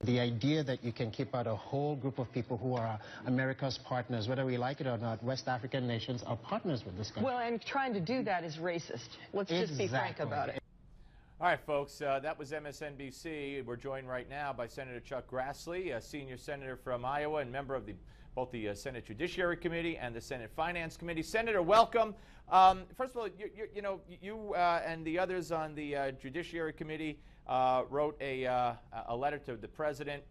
The idea that you can keep out a whole group of people who are America's partners, whether we like it or not, West African nations are partners with this country. Well, and trying to do that is racist. Let's just be frank about it. All right, folks, that was MSNBC. We're joined right now by Senator Chuck Grassley, a senior senator from Iowa and member of both the Senate Judiciary Committee and the Senate Finance Committee. Senator, welcome. First of all, you and the others on the Judiciary Committee wrote a letter to the president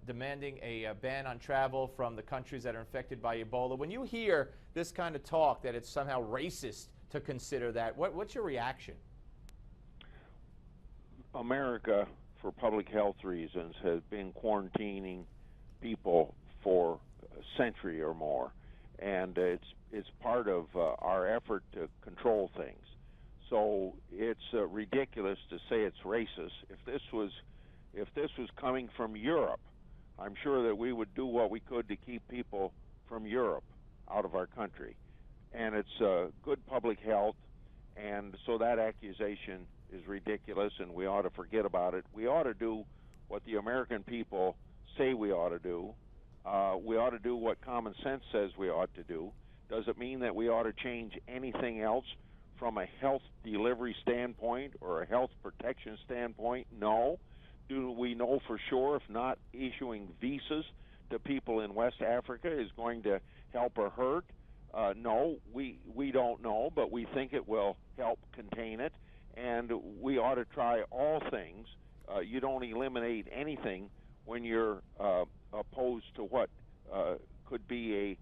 demanding a ban on travel from the countries that are infected by Ebola. When you hear this kind of talk that it's somehow racist to consider that, what's your reaction? America, for public health reasons, has been quarantining people for a century or more, and it's part of our effort to control things. So it's ridiculous to say it's racist. If this was coming from Europe, I'm sure that we would do what we could to keep people from Europe out of our country, and it's good public health, and so that accusation is ridiculous, and we ought to forget about it. We ought to do what the American people say we ought to do. We ought to do what common sense says we ought to do. Does it mean that we ought to change anything else from a health delivery standpoint or a health protection standpoint? No. Do we know for sure if not issuing visas to people in West Africa is going to help or hurt? No, we don't know, but we think it will help contain it. And we ought to try all things. You don't eliminate anything when you're opposed to what could be a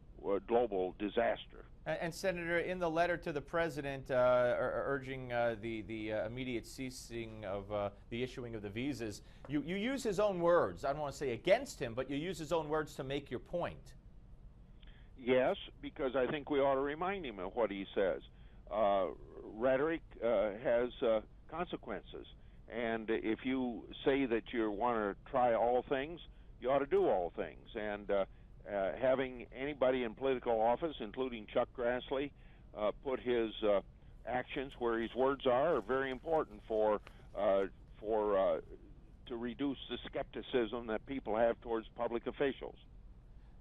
global disaster. And Senator, in the letter to the president urging the immediate ceasing of the issuing of the visas, you use his own words. I don't want to say against him, but you use his own words to make your point. Yes, because I think we ought to remind him of what he says. Rhetoric has consequences, and if you say that you want to try all things, you ought to do all things. And having anybody in political office, including Chuck Grassley, put his actions where his words are very important to reduce the skepticism that people have towards public officials.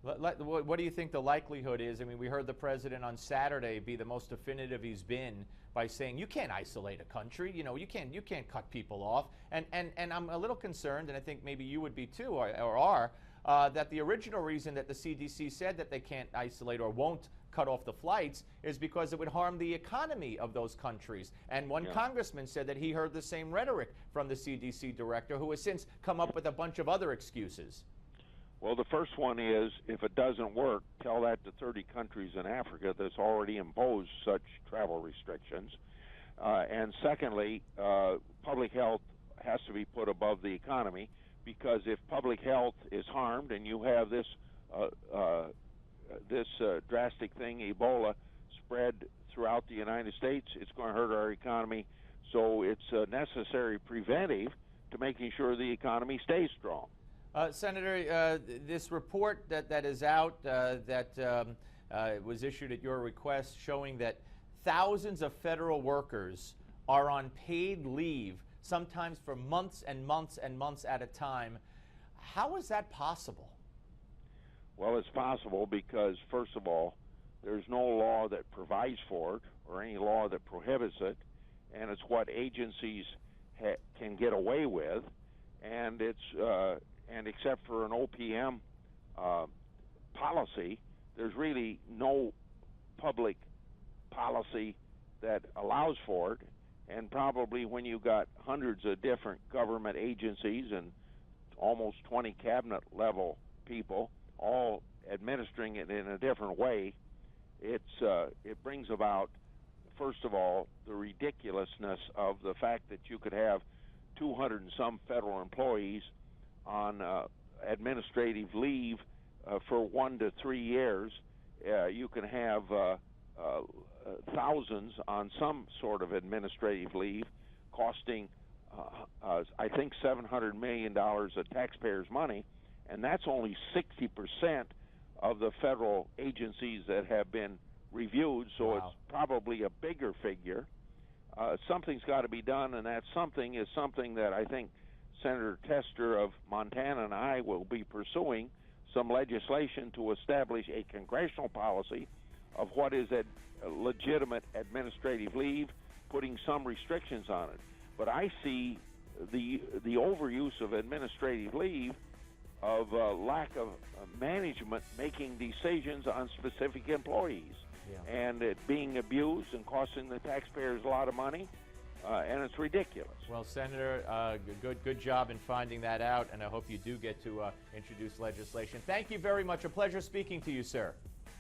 What do you think the likelihood is? I mean, we heard the president on Saturday be the most definitive he's been by saying you can't isolate a country. You know, you can't cut people off. And I'm a little concerned, and I think maybe you would be too, or are, that the original reason that the CDC said that they can't isolate or won't cut off the flights is because it would harm the economy of those countries. And one congressman said that he heard the same rhetoric from the CDC director, who has since come up with a bunch of other excuses. Well, the first one is, if it doesn't work, tell that to 30 countries in Africa that's already imposed such travel restrictions. And secondly, public health has to be put above the economy, because if public health is harmed and you have this drastic thing, Ebola, spread throughout the United States, it's going to hurt our economy. So it's a necessary preventive to making sure the economy stays strong. Senator, this report that is out that was issued at your request, showing that thousands of federal workers are on paid leave, sometimes for months and months and months at a time. How is that possible? Well, it's possible because, first of all, there's no law that provides for it or any law that prohibits it, and it's what agencies can get away with, and it's and except for an OPM policy, there's really no public policy that allows for it. And probably when you got hundreds of different government agencies and almost 20 cabinet level people all administering it in a different way, it brings about, first of all, the ridiculousness of the fact that you could have 200 and some federal employees on administrative leave for 1 to 3 years. You can have thousands on some sort of administrative leave, costing, I think, $700 million of taxpayers' money, and that's only 60% of the federal agencies that have been reviewed, so It's probably a bigger figure. Something's got to be done, and that something is something that I think Senator Tester of Montana and I will be pursuing some legislation to establish a congressional policy of what is a legitimate administrative leave, putting some restrictions on it. But I see the overuse of administrative leave, of lack of management making decisions on specific employees, and it being abused and costing the taxpayers a lot of money, and it's ridiculous. Well, Senator, good job in finding that out, and I hope you do get to introduce legislation. Thank you very much. A pleasure speaking to you, sir.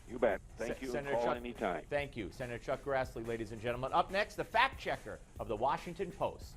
You bet. Thank you. Senator Call Chuck, anytime. Thank you. Senator Chuck Grassley, ladies and gentlemen. Up next, the fact checker of the Washington Post.